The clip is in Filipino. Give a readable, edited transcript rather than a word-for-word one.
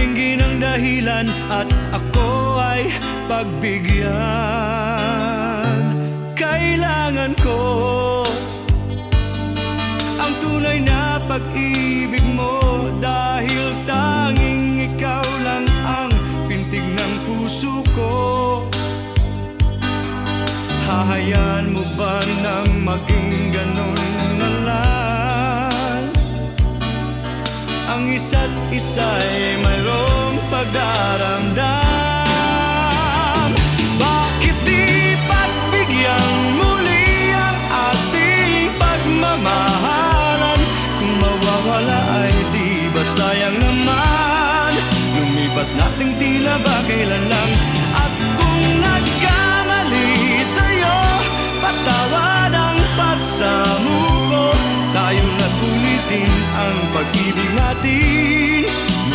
Dinggin ang dahilan at ako ay pagbigyan. Kailangan ko ang tunay na pag-ibig mo, dahil tanging ikaw lang ang pintig ng puso ko. Hahayaan mo ba na maging ganon na lang? Ang isa't isa'y mayroong pagdaramdam. Bakit di pagbigyan muli ang ating pagmamahalan? Kung mawawala ay di ba't sayang naman? Lumipas nating tila ba kailan lang?